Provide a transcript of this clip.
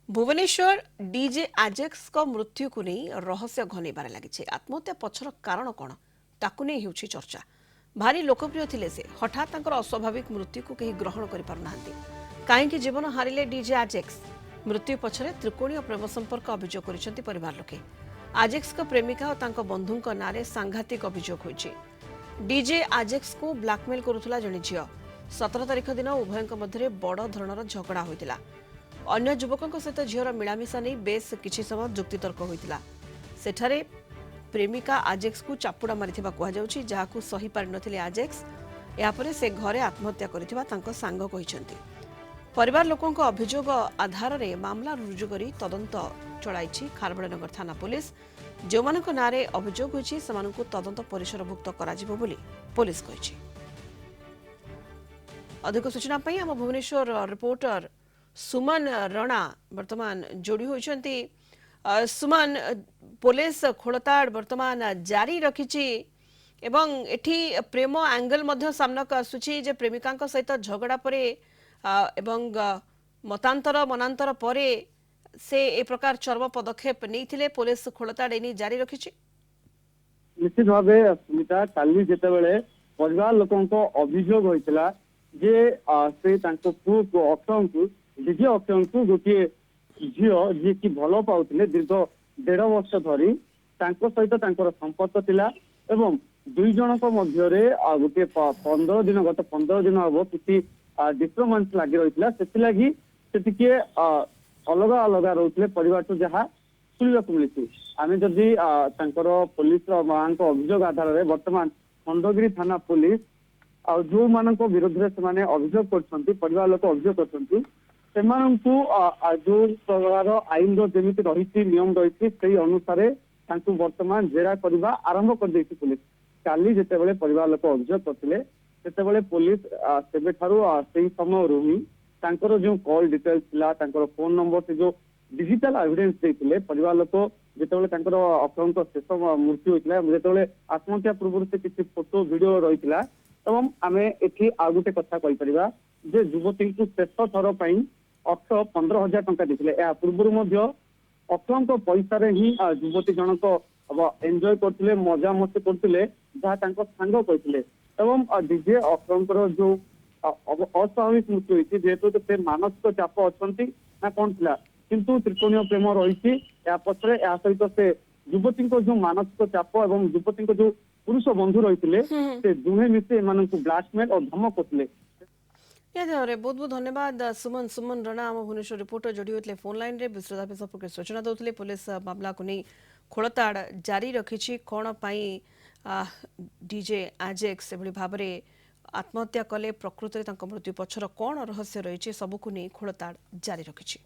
Bhubaneswar DJ आजेक्स को मृत्यु को नहीं रहस्य घनैबार लगी आत्महत्या पछर कारण कौन ताकू नहीं होउछि चर्चा भारी लोकप्रिय थिले से हठात तांकर अस्वाभाविक मृत्यु को कहीं ग्रहण कर पारनाहांती काहेकि जीवन हारिले डीजे आजेक्स मृत्यु पछरे त्रिकोणीय प्रेम संपर्क अभियोग करिसेंती परिवार लोके आजेक्स को प्रेमिका और तांको बंधुंक नारे सांघातिक अभियोग होइछि डीजे आजेक्स को ब्लैकमेल करुथला जणी झियो 17 तारिख दिन उभयंक मध्य बड़ धरणर झगड़ा होइतिला अन्य युवकों सहित झीर मिलामिशा नहीं बेस किछि समय जुक्तितर्क होइतिला सेठारे प्रेमिका आजेक्स को चापुड़ा मारिथिबा कुहा जाउछि जाहाकू सही पारि नथिले आजेक्स यापरे से घरे आत्महत्या करिथिबा तांको सांग कहिसेंती परिवार लोकों अभियोग आधार रे मामला रुजु करी तदंत चलाइछि खारबेड़नगर थाना पुलिस जो मानक नारे अभियोग होइछि समानकु तदंत परिसरभुक्त कराजिबो बोली पुलिस कहिछि। अधिक सूचना पई हम भुवनेश्वर रिपोर्टर सुमन रणा वर्तमान जोड़ी होइछंती। सुमन पुलिस खोलताड़ वर्तमान जारी रखिछि एवं एठी प्रेम एंगल मध्य सामनाक आसुछि जे प्रेमिकांक सहित झगड़ा परे एवं मतांतर मनांतर परे से ए प्रकार चर्म पदक्षेप नैथिले पुलिस खोलताड़ एनी जारी रखिछि। निश्चित भाव स्मिता काली जितेबाला परिवार लोकों अभियोग होइतिला जे से तांको पुओ को अक्षय को डीजे अक्षय को गोटे झील जी की भल पाउथिले दीर्घ 1.5 वर्ष धरी तांको सहित तांकर संपर्क थिला एवं दुई जनक मध्यरे गोटे 15 दिन गत 15 दिन हम किसी डिस्टर्बेंस लगी रही से लगी से टिके अलग अलग रोते परिवार तो जहाँ शुणा मिली आम जदि पुलिस अभियोग आधार में बर्तमान खंडगिरी थाना पुलिस जो मान विरोध में अभियोग कर परिवार लोक अभियोग कर जो प्रकार आईन जमी रही नियम रही से अनुसार वर्तमान जेरा करने आरंभ कर पुलिस काली जितेबाला परिवार लोक अभियोग करते से पुलिस से समय ही जो कॉल डिटेल्स थिला फोन नंबर से जो डिजिटल एविडेंस देते परिवार लोक जिते अक्षय शेष मृत्यु होता है आत्महत्या पूर्व से किसी फोटो वीडियो रही एवं आम एटी आ गोटे कथा कहीपर जे युवती को शेष थर पर अक्षय 15,000 टंका देते पूर्व अक्षय पैसा ही युवती जनक एंजॉय करते मजा मस्ती करते जहाँ सांग कहते एवं डीजे अक्षय जो अस्वाभाविक मृत्यु होती जेहेतु से मानसिक चाप अच्छा कौन थी किंतु त्रिकोणीय प्रेम रही पचर या सहित से युवती जो मानसिक चाप और युवती जो पुरुष बंधु रही से दुहे मिसे ब्लाकमेल और धमक करते। बहुत बहुत धन्यवाद सुमन सुमन रणा आम भुवनेश्वर रिपोर्टर जोड़ी होते फोन लाइन रे विस्तृत संपर्क सूचना दौले पुलिस मामला को नहीं खोलताड़ जारी रखी कौन पाई डीजे आजेक्स एभली भाव में आत्महत्या कले प्रकृत में मृत्यु पछर कौन रहस्य रही सबको नहीं खोलताड़ जारी रखी।